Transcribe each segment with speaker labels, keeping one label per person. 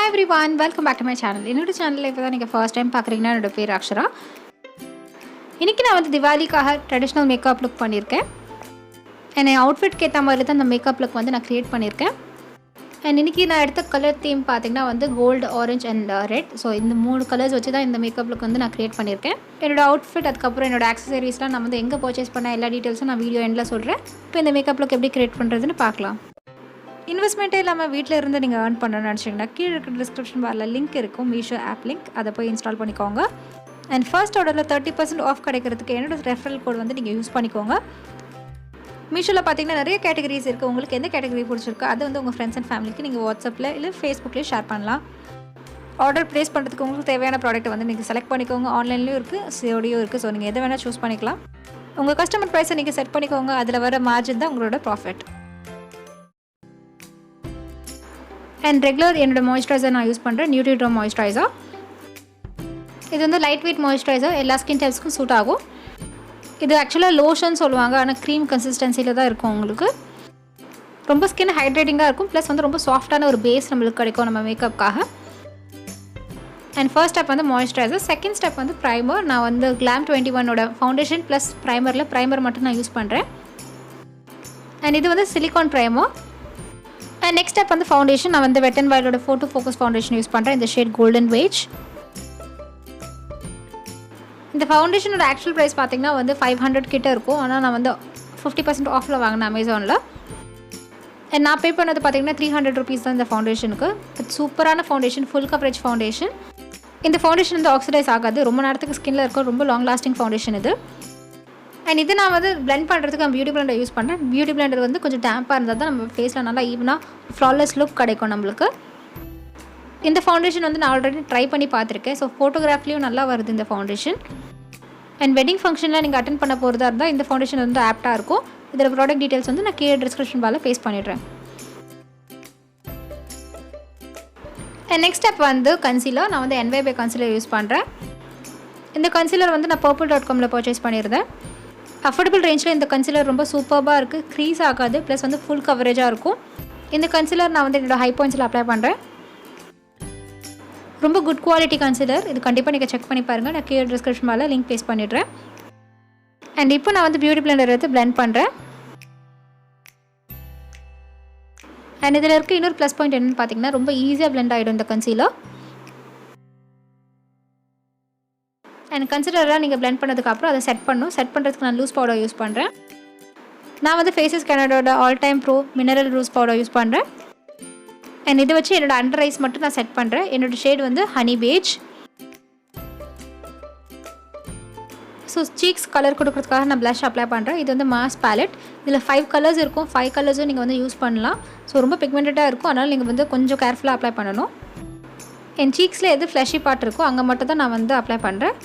Speaker 1: everyone, welcome back to my channel. என்னோட சேனல்ல இப்போ தான் நீங்க ஃபர்ஸ்ட் டைம் பார்க்குறீங்கன்னா என்னோட பேர் அக்ஷரா. இன்னைக்கு நான் வந்து திவாலிக்காக ட்ரெடிஷ்னல் மேக்கப் லுக் பண்ணியிருக்கேன். என் அவுட்ஃபிட்க்கு ஏற்ற மாதிரி தான் அந்த மேக்கப் லுக் வந்து நான் க்ரியேட் பண்ணியிருக்கேன். அண்ட் இன்றைக்கி நான் எடுத்த கலர் தீம் பார்த்திங்கன்னா வந்து gold, orange and red. So இந்த 3 கலர்ஸ் வச்சு தான் இந்த மேக்கப் லுக் வந்து நான் க்ரியேட் பண்ணியிருக்கேன். என்னோட அவுட்ஃபிட் அதுக்கப்புறம் என்னோட ஆக்சசரிஸ்லாம் நான் வந்து எங்கே பர்ச்சேஸ் பண்ண எல்லா டீட்டெயில்ஸும் நான் வீடியோ எண்டில் சொல்கிறேன். இப்போ இந்த மேக்கப் லுக் எப்படி க்ரியேட் பண்ணுறதுன்னு பார்க்கலாம். இன்வெஸ்ட்மெண்ட்டே இல்லாமல் வீட்டில் இருந்து நீங்கள் ஏர்ன் பண்ணணும்னு நினச்சிங்கன்னா கீழே இருக்கிற டிஸ்கிரிப்ஷன் பாரில் லிங்க் இருக்கும், மீஷோ ஆப் லிங்க். அதை போய் இன்ஸ்டால் பண்ணிக்கோங்க. அண்ட் ஃபர்ஸ்ட் ஆர்டரில் 30% ஆஃப் கிடைக்கிறதுக்கு என்னோட ரெஃபரல் கோட் வந்து நீங்கள் யூஸ் பண்ணிக்கோங்க. மீஷோவில் பார்த்தீங்கன்னா நிறைய கேட்டகரிஸ் இருக்குது. உங்களுக்கு எந்த கேட்டகரி பிடிச்சிருக்கோ அது வந்து உங்கள் ஃப்ரெண்ட்ஸ் அண்ட் ஃபேமிலிக்கு நீங்கள் வாட்ஸ்அப்பில் இல்லை ஃபேஸ்புக்லேயே ஷேர் பண்ணலாம். ஆர்டர் ப்ளேஸ் பண்ணுறதுக்கு உங்களுக்கு தேவையான ப்ராடக்ட்டை வந்து நீங்கள் செலக்ட் பண்ணிக்கோங்க. ஆன்லைன்லேயும் இருக்குது, சிஓடியும் இருக்குது. ஸோ நீங்கள் எதை வேணால் சூஸ் பண்ணிக்கலாம். உங்கள் கஸ்டமர் ப்ரைஸை நீங்கள் செட் பண்ணிக்கோங்க. அதில் வர மார்ஜின் தான் உங்களோட ப்ராஃபிட். அண்ட் ரெகுலர் என்னோட மாய்ஸ்சரைசர் நான் யூஸ் பண்ணுறேன், நியூட்ரிட்ரம் மாய்ஸ்சரைசர். இது வந்து லைட் வெயிட் மாய்ஸ்சரைசர், எல்லா ஸ்கின் டைப்ஸ்க்கும் சூட் ஆகும். இது ஆக்சுவலாக லோஷன் சொல்லுவாங்க, ஆனால் க்ரீம் கன்சிஸ்டன்சியில் தான் இருக்கும். உங்களுக்கு ரொம்ப ஸ்கின் ஹைட்ரேட்டிங்காக இருக்கும். ப்ளஸ் வந்து ரொம்ப சாஃப்டான ஒரு பேஸ் நம்மளுக்கு கிடைக்கும் நம்ம மேக்கப்புக்காக. அண்ட் ஃபர்ஸ்ட் ஸ்டெப் வந்து மாய்ஸ்சரைசர். செகண்ட் ஸ்டெப் வந்து ப்ரைமர். நான் வந்து கிளாம் 21ஓட ஃபவுண்டேஷன் ப்ளஸ் ப்ரைமர் மட்டும் நான் யூஸ் பண்ணுறேன். அண்ட் இது வந்து silicone primer. And next step வந்து ஃபவுண்டேஷன். நான் வந்து வெட் அண்ட் வைல்டோட ஃபோட்டோ ஃபோக்கஸ் ஃபவுண்டேஷன் யூஸ் பண்ணுறேன். இந்த ஷேட் கோல்டன் வேஜ். இந்த ஃபவுண்டேஷனோட ஆக்சுவல் ப்ரைஸ் பார்த்திங்கன்னா வந்து 500 கிட்ட இருக்கும். ஆனால் நான் வந்து 50% ஆஃபில் வாங்கினேன் அமேசானில். அண்ட் நான் பே பண்ணது பார்த்திங்கன்னா 300 ருபீஸ் தான் இந்த ஃபவுண்டேஷனுக்கு. இது சூப்பரான ஃபவுண்டேஷன், ஃபுல் கவரேஜ் ஃபவுண்டேஷன். இந்த ஃபவுண்டேஷன் வந்து ஆக்சிடைஸ் ஆகாது, ரொம்ப நேரத்துக்கு ஸ்கின்னில் இருக்கும். ரொம்ப லாங் லாஸ்டிங் ஃபவுண்டேஷன் இது. அண்ட் இது நான் வந்து பிளெண்ட் பண்ணுறதுக்கு நான் பியூட்டி பிளெண்டர் யூஸ் பண்ணுறேன். பியூட்டி பிளெண்டர் வந்து கொஞ்சம் டேம்பாக இருந்தால் தான் நம்ம ஃபேஸில் நல்லா ஈவனாக ஃப்ளாலெஸ் லுக் கிடைக்கும் நம்மளுக்கு. இந்த ஃபவுண்டேஷன் வந்து நான் ஆல்ரெடி ட்ரை பண்ணி பார்த்துருக்கேன். ஸோ ஃபோட்டோகிராஃப்லேயும் நல்லா வருது இந்த ஃபவுண்டேஷன். அண்ட் வெட்டிங் ஃபங்க்ஷனில் நீங்கள் அட்டென்ட் பண்ண போகிறதா இருந்தால் இந்த ஃபவுண்டேஷன் வந்து ஆப்டாக இருக்கும். இதோட ப்ராடக்ட் டீட்டெயில்ஸ் வந்து நான் கீழே டிஸ்கிரிப்ஷன் பாரில் பேஸ்ட் பண்ணிடுறேன். அண்ட் நெக்ஸ்ட் ஸ்டெப் வந்து கன்சீலர். நான் வந்து NYB கன்சீலர் யூஸ் பண்ணுறேன். இந்த கன்சீலர் வந்து நான் Purplle.comல பர்ச்சேஸ் பண்ணியிருந்தேன். அஃபோர்டபுள் ரேஞ்சில் இந்த கன்சீலர் ரொம்ப சூப்பராக இருக்குது. க்ரீஸ் ஆகாது, ப்ளஸ் வந்து ஃபுல் கவரேஜாக இருக்கும். இந்த கன்சீலர் நான் வந்து என்னோடய ஹை பாயிண்ட்ஸில் அப்ளை பண்ணுறேன். ரொம்ப குட் குவாலிட்டி கன்சீலர். இது கண்டிப்பாக நீங்கள் செக் பண்ணி பாருங்கள். நான் கீழே டிஸ்கிரிப்ஷன் பாரில் லிங்க் பேஸ்ட் பண்ணிடுறேன். அண்ட் இப்போ நான் வந்து பியூட்டி பிளெண்டர் எடுத்து பிளெண்ட் பண்ணுறேன். அண்ட் இதில் இருக்க இன்னொரு ப்ளஸ் பாயிண்ட் என்னென்னு பார்த்தீங்கன்னா ரொம்ப ஈஸியாக பிளெண்ட் ஆகிடும் இந்த கன்சீலர். அண்ட் கன்சிலராக நீங்கள் பிளெண்ட் பண்ணதுக்கப்புறம் அதை செட் பண்ணுறதுக்கு நான் லூஸ் பவுடர் யூஸ் பண்ணுறேன். நான் வந்து ஃபேஸஸ் கேனடோட all time pro mineral loose powder use பண்ணுறேன். அண்ட் இதை வச்சு என்னோடய அண்டர் ஐஸ் மட்டும் நான் செட் பண்ணுறேன். என்னோடய ஷேட் வந்து honey beige. So cheeks colour கொடுக்குறதுக்காக நான் ப்ளஷ் அப்ளை பண்ணுறேன். இது வந்து மாஸ் பேலட். இதில் 5 கலர்ஸ் இருக்கும். 5 கலர்ஸும் நீங்கள் வந்து யூஸ் பண்ணலாம். ஸோ ரொம்ப பிக்மெண்டடாக இருக்கும். அதனால் நீங்கள் வந்து கொஞ்சம் கேர்ஃபுல்லாக அப்ளை பண்ணணும். என் சீக்ஸில் எது ஃப்ளஷி பார்ட் இருக்கோ அங்கே மட்டும் தான் நான் வந்து அப்ளை பண்ணுறேன்.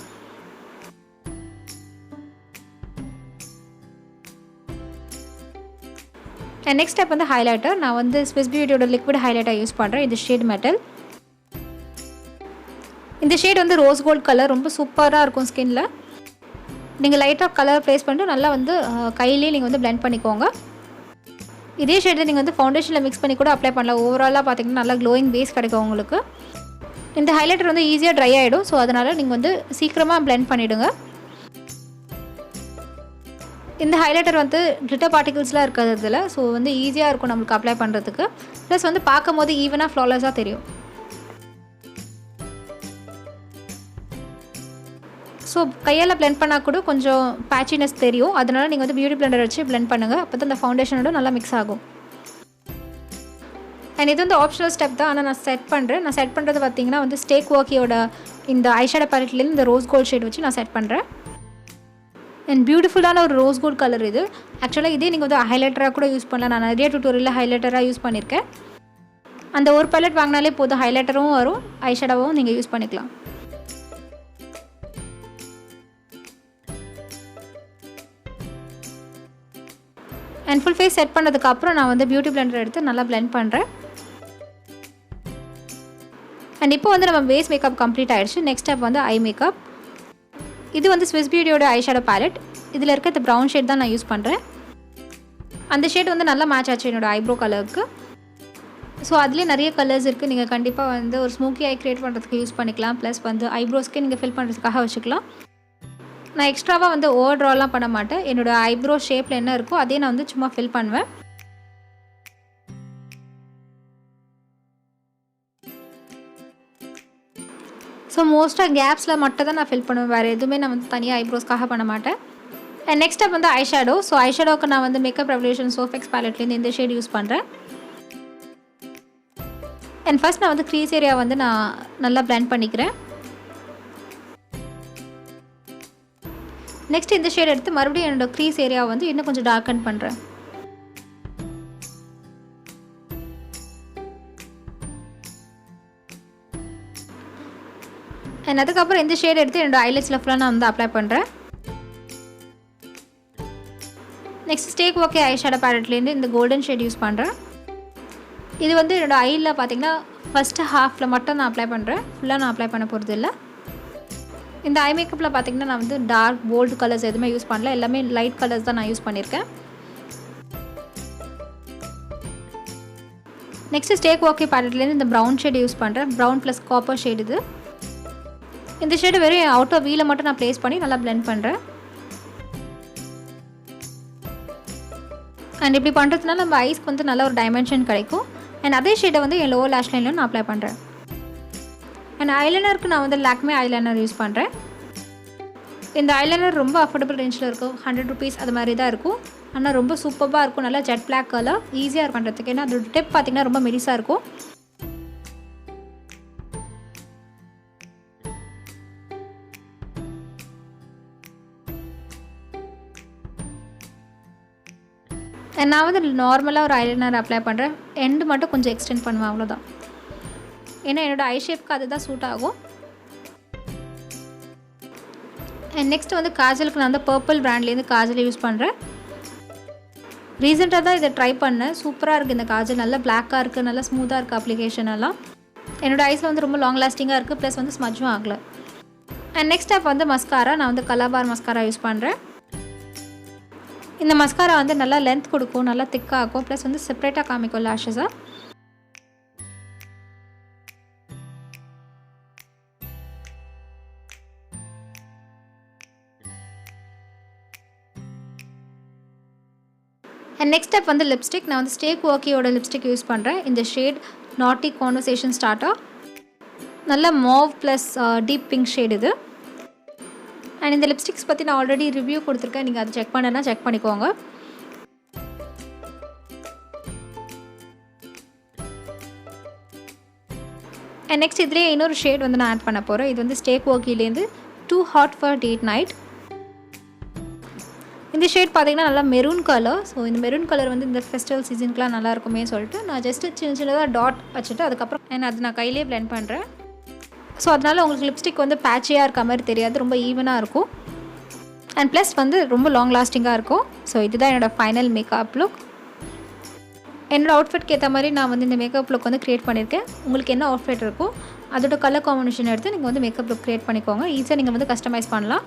Speaker 1: அண்ட் நெக்ஸ்ட் ஸ்டெப் வந்து ஹைலைட்டர். நான் வந்து ஸ்விஸ் பியூட்டியோட லிக்விட் ஹைலைட்டர் யூஸ் பண்ணுறேன். இது ஷேட் மெட்டல். இந்த ஷேட் வந்து ரோஸ் கோல்ட் கலர். ரொம்ப சூப்பராக இருக்கும் ஸ்கின்னில். நீங்கள் லைட்டாக கலர் ப்ளேஸ் பண்ணிட்டு நல்லா வந்து கையிலேயே நீங்கள் வந்து பிளெண்ட் பண்ணிக்கோங்க. இதே ஷேடை நீங்கள் வந்து ஃபவுண்டேஷனில் மிக்ஸ் பண்ணி கூட அப்ளை பண்ணலாம். ஓவராலாக பார்த்தீங்கன்னா நல்லா க்ளோயிங் பேஸ் கிடைக்கும் உங்களுக்கு. இந்த ஹைலைட்டர் வந்து ஈஸியாக ட்ரை ஆகிடும். ஸோ அதனால் நீங்கள் வந்து சீக்கிரமாக பிளெண்ட் பண்ணிவிடுங்க. இந்த ஹைலைட்டர் வந்து கிளிட்டர் பார்ட்டிகல்ஸ்லாம் இருக்காது இதில். ஸோ வந்து ஈஸியாக இருக்கும் நம்மளுக்கு அப்ளை பண்ணுறதுக்கு. ப்ளஸ் வந்து பார்க்கும் போது ஈவனாக ஃப்ளாலஸாக தெரியும். ஸோ கையால் பிளெண்ட் பண்ணால் கூட கொஞ்சம் பேச்சினஸ் தெரியும். அதனால் நீங்கள் வந்து பியூட்டி பிளெண்டர் வச்சு பிளெண்ட் பண்ணுங்கள். அப்போ தான் இந்த ஃபவுண்டேஷனோட நல்லா மிக்ஸ் ஆகும். அண்ட் இது வந்து ஆப்ஷனல் ஸ்டெப் தான். ஆனால் நான் செட் பண்ணுறேன். நான் செட் பண்ணுறது பார்த்தீங்கன்னா வந்து Quirkyயோட இந்த ஐஷேடோ பேலட்லேருந்து இந்த ரோஸ் கோல்ட் ஷேட் வச்சு நான் செட் பண்ணுறேன். அண்ட் பியூட்டிஃபுல்லான ஒரு ரோஸ் கோல்ட் கலர் இது. ஆக்சுவலாக இதே நீங்கள் வந்து ஹைலைட்டராக கூட யூஸ் பண்ணலாம். நான் நிறைய டியூட்டோரியலில் ஹைலைட்டராக யூஸ் பண்ணியிருக்கேன். அந்த ஒரு பேலட் வாங்கினாலே போதும், ஹைலைட்டரும் வரும், ஐஷேடோவும் நீங்கள் யூஸ் பண்ணிக்கலாம். அண்ட் ஃபுல் ஃபேஸ் செட் பண்ணதுக்கப்புறம் நான் வந்து பியூட்டி பிளெண்டர் எடுத்து நல்லா பிளெண்ட் பண்ணுறேன். அண்ட் இப்போ வந்து நம்ம பேஸ் மேக்கப் கம்ப்ளீட் ஆகிடுச்சு. நெக்ஸ்ட் ஸ்டெப் வந்து ஐ மேக்கப். இது வந்து ஸ்விஸ் பியூட்டியோட ஐஷேடோ பேலட். இதில் இருக்க இந்த ப்ரௌன் ஷேட் தான் நான் யூஸ் பண்ணுறேன். அந்த ஷேட் வந்து நல்லா மேட்ச் ஆச்சு என்னோடய ஐப்ரோ கலருக்கு. ஸோ அதுலேயே நிறைய கலர்ஸ் இருக்குது. நீங்கள் கண்டிப்பாக வந்து ஒரு ஸ்மோக்கி ஐ க்ரியேட் பண்ணுறதுக்கு யூஸ் பண்ணிக்கலாம். ப்ளஸ் வந்து ஐப்ரோஸ்க்கே நீங்கள் ஃபில் பண்ணுறதுக்காக வச்சுக்கலாம். நான் எக்ஸ்ட்ராவாக வந்து ஓவர் ட்ராலாம் பண்ண மாட்டேன். என்னோடய ஐப்ரோ ஷேப்பில் என்ன இருக்கோ அதே நான் வந்து சும்மா ஃபில் பண்ணுவேன். ஸோ மோஸ்ட்டாக கேப்ஸில் மட்டும் தான் நான் ஃபில் பண்ணுவேன். வேறு எதுவுமே நான் வந்து தனியாக ஐப்ரோஸ்க்காக பண்ண மாட்டேன். அண்ட் நெக்ஸ்ட் ஸ்டெப் வந்து ஐஷேடோ. ஸோ ஐஷேடோக்கு நான் வந்து மேக்கப் ரெவல்யூஷன் சோஃபெக்ஸ் பேலட்லேருந்து இந்த ஷேட் யூஸ் பண்ணுறேன். அண்ட் ஃபர்ஸ்ட் நான் வந்து க்ரீஸ் ஏரியா வந்து நான் நல்லா பிளெண்ட் பண்ணிக்கிறேன். நெக்ஸ்ட் இந்த ஷேட் எடுத்து மறுபடியும் என்னோடய க்ரீஸ் ஏரியாவை வந்து இன்னும் கொஞ்சம் டார்க்கன் பண்ணுறேன். அண்ட் அதுக்கப்புறம் இந்த ஷேட் எடுத்து என்னோடய ஐலட்ஸில் ஃபுல்லாக நான் வந்து அப்ளை பண்ணுறேன். நெக்ஸ்ட் ஸ்டேக் ஓகே ஐஷேடோ பேலட்லேருந்து இந்த கோல்டன் ஷேட் யூஸ் பண்ணுறேன். இது வந்து என்னோடய ஐயில் பார்த்திங்கன்னா ஃபஸ்ட்டு ஹாஃபில் மட்டும் நான் அப்ளை பண்ணுறேன். ஃபுல்லாக நான் அப்ளை பண்ண போகிறது இல்லை. இந்த ஐ மேக்கப்பில் பார்த்திங்கன்னா நான் வந்து டார்க் போல்டு கலர்ஸ் எதுவுமே யூஸ் பண்ணல. எல்லாமே லைட் கலர்ஸ் தான் நான் யூஸ் பண்ணியிருக்கேன். நெக்ஸ்ட்டு ஸ்டேக் ஓகே பேலட்லேருந்து இந்த ப்ரௌன் ஷேட் யூஸ் பண்ணுறேன். ப்ரௌன் ப்ளஸ் காப்பர் ஷேட் இது. இந்த ஷேடு வெறும் அவுட்டர் வீலை மட்டும் நான் ப்ளேஸ் பண்ணி நல்லா பிளெண்ட் பண்ணுறேன். அண்ட் இப்படி பண்ணுறதுனால நம்ம ஐஸ்க்கு வந்து நல்ல ஒரு டைமென்ஷன் கிடைக்கும். அண்ட் அதே ஷேடை வந்து என் லோவர் லேஷ் லைன்லையும் நான் அப்ளை பண்ணுறேன். அண்ட் ஐலைனருக்கு நான் வந்து லாக்மே ஐலைனர் யூஸ் பண்ணுறேன். இந்த ஐலைனர் ரொம்ப அஃபோர்டபுள் ரேஞ்சில் இருக்கும். 100 rupees அது மாதிரி தான் இருக்கும். ஆனால் ரொம்ப சூப்பராக இருக்கும். நல்லா ஜெட் பிளாக் கலர், ஈஸியாக இருக்கும் பண்ணுறதுக்கு. ஏன்னா அதோட டிப் பார்த்திங்கன்னா ரொம்ப மெலிசாக இருக்கும். நான் வந்து நார்மலாக ஒரு ஐலைனர் அப்ளை பண்ணுறேன். எண்டு மட்டும் கொஞ்சம் எக்ஸ்டெண்ட் பண்ணுவேன், அவ்வளோதான். ஏன்னா என்னோடய ஐ ஷேப்க்கு அதுதான் சூட் ஆகும். அண்ட் நெக்ஸ்ட் வந்து காஜலுக்கு நான் வந்து பர்பிள் பிராண்ட்லேருந்து காஜல் யூஸ் பண்ணுறேன். ரீசெண்டாக தான் இதை ட்ரை பண்ணேன். சூப்பராக இருக்குது இந்த காஜல். நல்லா பிளாக்காக இருக்குது, நல்லா ஸ்மூத்தாக இருக்குது அப்ளிகேஷன் எல்லாம். என்னோடய ஐஸில் வந்து ரொம்ப லாங் லாஸ்டிங்காக இருக்குது. ப்ளஸ் வந்து ஸ்மஜ்ஜும் ஆகலை. அண்ட் நெக்ஸ்ட் ஸ்டெப் வந்து மஸ்காரா. நான் வந்து கலர்பார் மஸ்காரா யூஸ் பண்ணுறேன். இந்த மஸ்காரா வந்து நல்லா லென்த் கொடுக்கும், நல்லா திக்காக இருக்கும். ப்ளஸ் வந்து செப்பரேட்டாக காமிக்கும் லேஷஸை. அண்ட் நெக்ஸ்ட் ஸ்டெப் வந்து லிப்ஸ்டிக். நான் வந்து ஸ்டேக் ஓகேயோட லிப்ஸ்டிக் யூஸ் பண்ணுறேன். இந்த ஷேட் நாட்டி கான்வர்சேஷன் ஸ்டார்டர். நல்ல Mau plus deep pink shade இது. அண்ட் இந்த லிப்ஸ்டிக்ஸ் பற்றி நான் ஆல்ரெடி ரிவ்யூ கொடுத்துருக்கேன். நீங்கள் அதை செக் பண்ணனா செக் பண்ணிக்கோங்க. அண்ட் நெக்ஸ்ட் இதிலே இன்னொரு ஷேட் வந்து நான் ஆட் பண்ண போகிறேன். இது வந்து ஸ்டேக் ஓகேலேருந்து too hot for date night. இந்த ஷேட் பார்த்திங்கன்னா நல்லா மெரூன் கலர். ஸோ இந்த மெரூன் கலர் வந்து இந்த ஃபெஸ்டிவல் சீசனுக்குலாம் நல்லா இருக்குமே சொல்லிட்டு நான் ஜஸ்ட்டு சின்ன சின்னதாக டாட் வச்சுட்டு அதுக்கப்புறம் அது நான் கையிலே பிளெண்ட் பண்ணுறேன். ஸோ அதனால் உங்களுக்கு லிப்ஸ்டிக் வந்து பேட்சியாக இருக்க மாதிரி தெரியாது, ரொம்ப ஈவனாக இருக்கும். அண்ட் ப்ளஸ் வந்து ரொம்ப லாங் லாஸ்டிங்காக இருக்கும். ஸோ இதுதான் என்னோடய ஃபைனல் மேக்கப் லுக். என்னோடய அவுட்ஃபிட்க்கு ஏற்ற மாதிரி நான் வந்து இந்த மேக்கப் லுக் வந்து க்ரியேட் பண்ணியிருக்கேன். உங்களுக்கு என்ன அவுட்ஃபிட் இருக்கோ அதோட கலர் காம்பினேஷன் எடுத்து நீங்கள் வந்து மேக்கப் லுக் க்ரியேட் பண்ணிக்கோங்க. ஈஸியாக நீங்கள் வந்து கஸ்டமைஸ் பண்ணலாம்.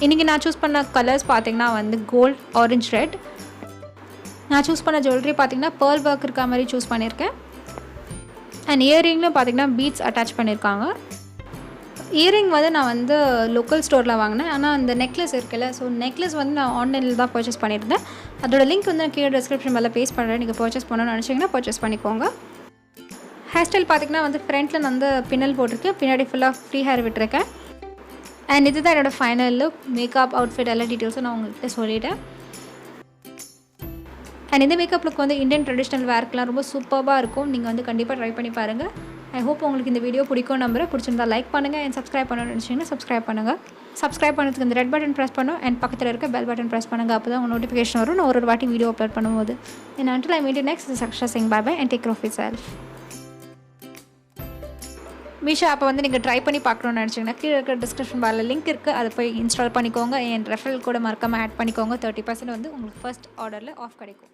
Speaker 1: இன்றைக்கி நான் சூஸ் பண்ண கலர்ஸ் பார்த்திங்கன்னா வந்து கோல்ட், ஆரஞ்ச், ரெட். நான் சூஸ் பண்ண ஜுவல்லரி பார்த்திங்கன்னா பேர்ல் ஒர்க் இருக்க மாதிரி சூஸ் பண்ணியிருக்கேன். அண்ட் இயரிங்லும் பார்த்திங்கன்னா பீட்ஸ் அட்டாச் பண்ணியிருக்காங்க. இயரிங் வந்து நான் வந்து லோக்கல் ஸ்டோரில் வாங்கினேன். ஆனால் அந்த நெக்லஸ் இருக்குல்ல, ஸோ நெக்லஸ் வந்து நான் ஆன்லைனில் தான் பர்ச்சேஸ் பண்ணியிருந்தேன். அதோட லிங்க் வந்து நான் கீழே டிஸ்கிரிப்ஷன் மேலே பேஸ்ட் பண்ணுறேன். நீங்கள் பர்ச்சேஸ் பண்ணணும்னு நினச்சிங்கன்னா பர்ச்சேஸ் பண்ணிக்கோங்க. ஹேர் ஸ்டைல் பார்த்திங்கன்னா வந்து ஃப்ரண்ட்டில் நான் வந்து பின்னல் போட்டிருக்கேன், பின்னாடி ஃபுல்லாக ஃப்ரீ ஹேர் விட்டுருக்கேன். அண்ட் இதுதான் என்னோடய ஃபைனல் லுக். மேக்கப், அவுட்ஃபிட் எல்லா டீட்டெயில்ஸும் நான் உங்கள்கிட்ட சொல்லிட்டேன். அண்ட் இந்த மேக்கப் லுக் வந்து இந்தியன் ட்ரெடிஷ்னல் வேர்க்கெலாம் ரொம்ப சூப்பராக இருக்கும். நீங்கள் வந்து கண்டிப்பாக ட்ரை பண்ணி பாருங்கள். ஐ ஹோப் உங்களுக்கு இந்த வீடியோ பிடிக்கும் நம்புறேன். பிடிச்சிருந்தா லைக் பண்ணுங்கள். அண்ட் சப்ஸ்கிரைப் பண்ணணும்னு நினச்சிங்கன்னா சப்ஸ்கிரைப் பண்ணுங்கள். சப்ஸ்கிரைப் பண்ணுறதுக்கு இந்த ரெட் பட்டன் ப்ரெஸ் பண்ணும் அண்ட் பக்கத்தில் இருக்க பெல் பட்டன் ப்ரெஸ் பண்ணுங்கள். அப்போ தான் உங்கள் நோட்டிஃபிகேஷன் வரும் நான் ஒரு வாட்டி வீடியோ அப்லோட் பண்ணும்போது. And until I meet you next, this is Akshara saying bye-bye and take care of yourself. Meesho ஆப்பை வந்து நீங்கள் ட்ரை பண்ணி பார்க்கணுன்னு நினச்சிங்கன்னா கீழே இருக்கிற டிஸ்கிரிப்ஷன் பாரில் லிங்க் இருக்குது, அதை போய் இன்ஸ்டால் பண்ணிக்கோங்க. என் ரெஃபரல் கூட மறக்காமல் ஆட் பண்ணிக்கோங்க. 30% வந்து உங்களுக்கு ஃபர்ஸ்ட் ஆர்டரில் ஆஃப் கிடைக்கும்.